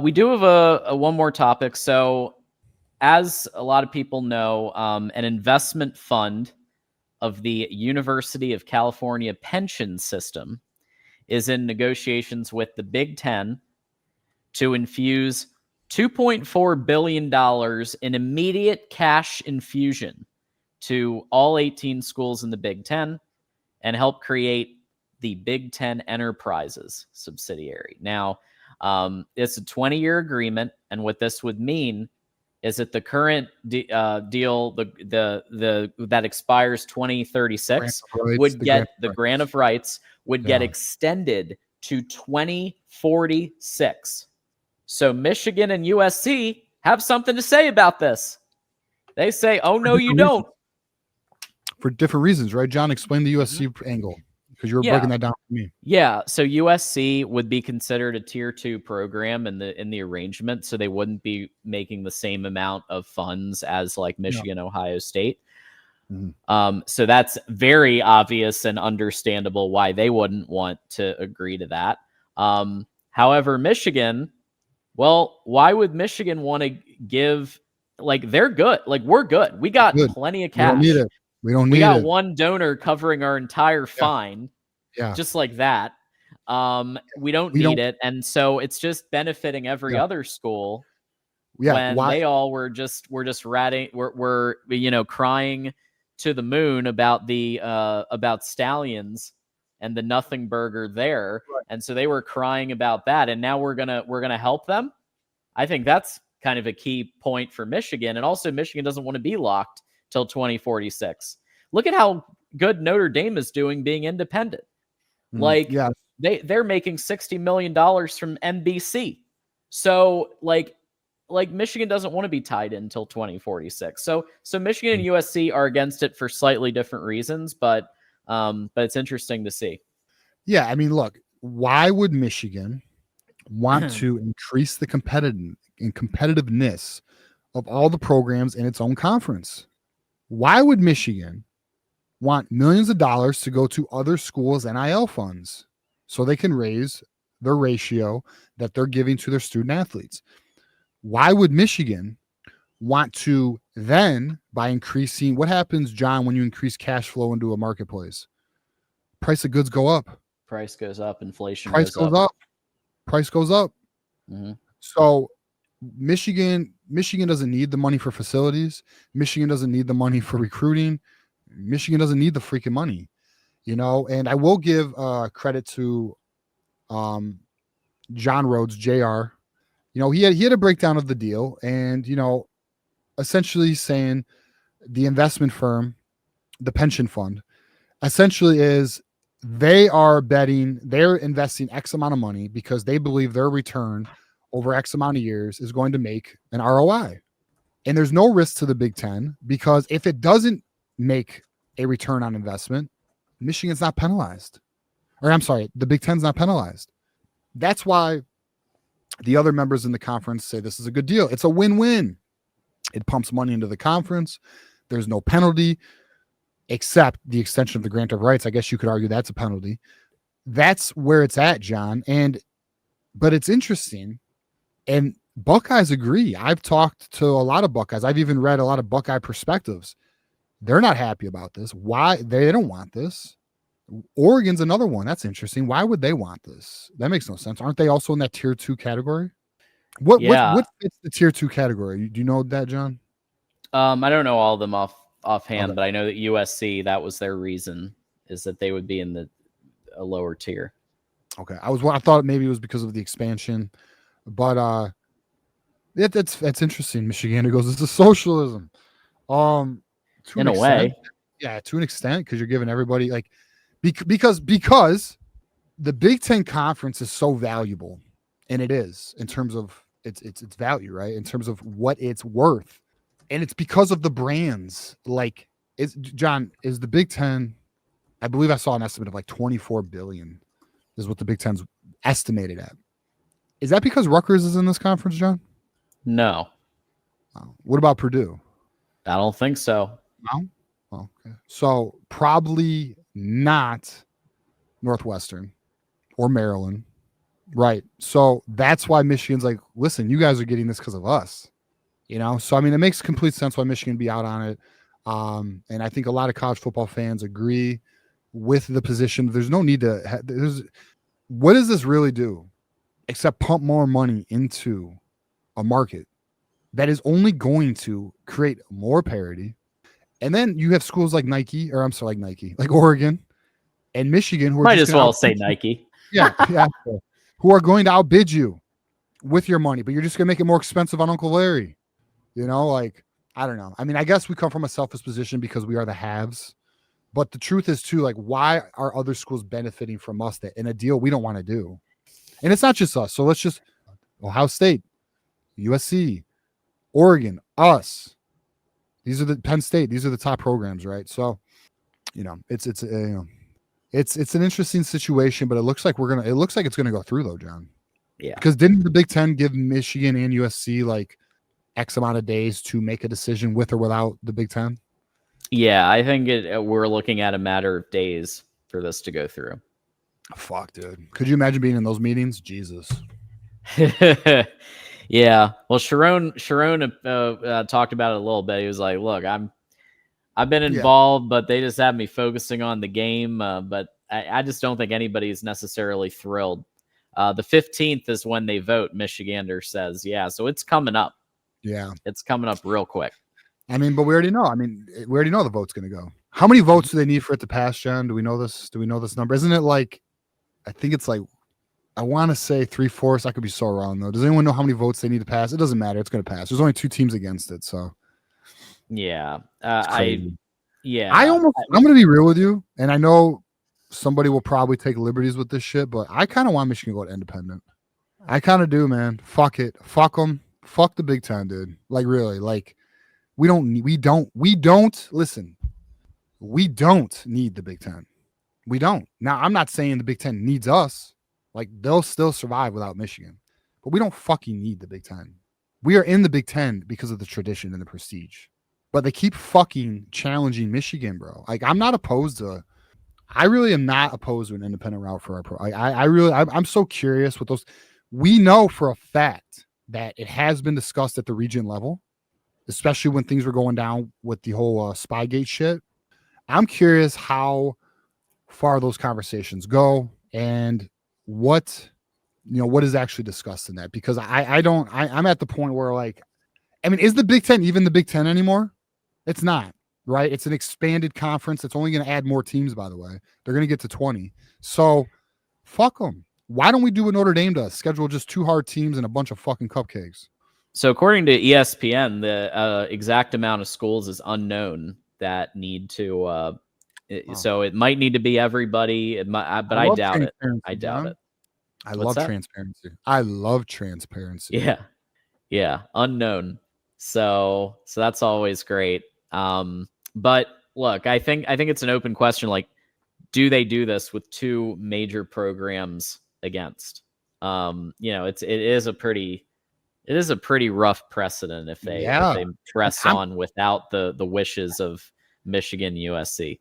We do have a one more topic. So, as a lot of people know, an investment fund of the University of California pension system is in negotiations with the Big Ten to infuse $2.4 billion in immediate cash infusion to all 18 schools in the Big Ten and help create the Big Ten Enterprises subsidiary. Now, it's a 20-year agreement, and what this would mean is that the current deal, the that expires 2036, would get the grant of rights would get extended to 2046. So Michigan and USC have something to say about this. They say, "Oh no, you don't." For different reasons, right? John, explain the USC angle, because you were breaking that down for me. Yeah, so USC would be considered a tier 2 program in the arrangement, so they wouldn't be making the same amount of funds as like Michigan, Ohio State. So that's very obvious and understandable why they wouldn't want to agree to that. However, Michigan, well, why would Michigan want to give? Like, they're good. Like, we're good. We got plenty of cash. We don't need it. We got one donor covering our entire fine. Yeah. Just like that. We don't need it. And so it's just benefiting every other school. When they all were just ratting, we're crying to the moon about Stallions and the nothing burger there. Right. And so they were crying about that. And now we're gonna help them. I think that's kind of a key point for Michigan. And also Michigan doesn't want to be locked till 2046. Look at how good Notre Dame is doing being independent. Like, they're making $60 million from NBC. So like Michigan doesn't want to be tied in until 2046. So Michigan and USC are against it for slightly different reasons, but it's interesting to see. Yeah, I mean, look, why would Michigan want to increase the competitiveness of all the programs in its own conference? Why would Michigan want millions of dollars to go to other schools' NIL funds so they can raise their ratio that they're giving to their student athletes? Why would Michigan want to then, by increasing, what happens, John, when you increase cash flow into a marketplace? Price of goods go up. Price goes up. Inflation goes up. Price goes up. Mm-hmm. So Michigan doesn't need the money for facilities. Michigan doesn't need the money for recruiting. Michigan doesn't need the freaking money, and I will give credit to John Rhodes, JR. He had a breakdown of the deal, and essentially saying the investment firm, the pension fund, essentially is they're investing X amount of money because they believe their return over X amount of years is going to make an ROI. And there's no risk to the Big Ten, because if it doesn't make a return on investment, Michigan's not penalized. Or I'm sorry, the Big Ten's not penalized. That's why the other members in the conference say this is a good deal. It's a win-win. It pumps money into the conference. There's no penalty, except the extension of the grant of rights. I guess you could argue that's a penalty. That's where it's at, John. But it's interesting. And Buckeyes agree. I've talked to a lot of Buckeyes. I've even read a lot of Buckeye perspectives. They're not happy about this. Why? They don't want this. Oregon's another one. That's interesting. Why would they want this? That makes no sense. Aren't they also in that tier 2 category? What fits the tier 2 category? Do you know that, John? I don't know all of them offhand, but I know that USC, that was their reason, is that they would be in a lower tier. Okay. I thought maybe it was because of the expansion, but that's interesting. Michigan goes, this is socialism. In a way. Yeah, to an extent, because you're giving everybody because the Big Ten Conference is so valuable, and it is in terms of its value, right? In terms of what it's worth. And it's because of the brands. John, is the Big Ten, I believe I saw an estimate of like $24 billion is what the Big Ten's estimated at. Is that because Rutgers is in this conference, John? No. Oh. What about Purdue? I don't think so. No? Oh, okay. So probably not Northwestern or Maryland Right. So that's why Michigan's like, listen, you guys are getting this because of us. So I mean, it makes complete sense why Michigan be out on it. And I think a lot of college football fans agree with the position. There's no need to. What does this really do, except pump more money into a market that is only going to create more parity? And then you have schools like like Oregon and Michigan, who are might just as well say Nike. Yeah, who are going to outbid you with your money, but you're just going to make it more expensive on Uncle Larry. Like, I don't know. I mean, I guess we come from a selfish position because we are the haves, but the truth is too, like, why are other schools benefiting from us in a deal we don't want to do? And it's not just us. So let's just Ohio State, USC, Oregon, us. These are the Penn State. These are the top programs, right? So, it's an interesting situation, but it looks like it's gonna go through though, John. Yeah. Because didn't the Big Ten give Michigan and USC like X amount of days to make a decision with or without the Big Ten? Yeah, I think we're looking at a matter of days for this to go through. Fuck, dude. Could you imagine being in those meetings? Jesus. Yeah. Well, Sharon talked about it a little bit. He was like, look, I've been involved, but they just have me focusing on the game. But I just don't think anybody's necessarily thrilled. The 15th is when they vote, Michigander says. Yeah, so it's coming up. Yeah. It's coming up real quick. I mean, but we already know. I mean, we already know the vote's going to go. How many votes do they need for it to pass, John? Do we know this? Do we know this number? Isn't it like, I think it's like, I want to say 3/4. I could be so wrong, though. Does anyone know how many votes they need to pass? It doesn't matter. It's going to pass. There's only 2 teams against it, so. Yeah. I'm going to be real with you, and I know somebody will probably take liberties with this shit, but I kind of want Michigan to go independent. I kind of do, man. Fuck it. Fuck them. Fuck the Big Ten, dude. Like, really. Like, we don't need the Big Ten. We don't. Now, I'm not saying the Big Ten needs us. Like, they'll still survive without Michigan. But we don't fucking need the Big Ten. We are in the Big Ten because of the tradition and the prestige. But they keep fucking challenging Michigan, bro. Like, I really am not opposed to an independent route for our pro. I'm so curious with those. We know for a fact that it has been discussed at the region level, especially when things were going down with the whole Spygate shit. I'm curious how far those conversations go and what is actually discussed in that, because I'm at the point where, like, I mean, is the Big Ten even the Big Ten anymore? It's not, right? It's an expanded conference. It's only going to add more teams, by the way. They're going to get to 20. So fuck them. Why don't we do what Notre Dame does? Schedule just 2 hard teams and a bunch of fucking cupcakes. So according to ESPN, the exact amount of schools is unknown that need to so it might need to be everybody. But I doubt it. I doubt it. I love transparency. I love transparency. Yeah. Unknown. So that's always great. But look, I think it's an open question. Like, do they do this with 2 major programs against? It is a pretty rough precedent if they press on without the wishes of Michigan, USC.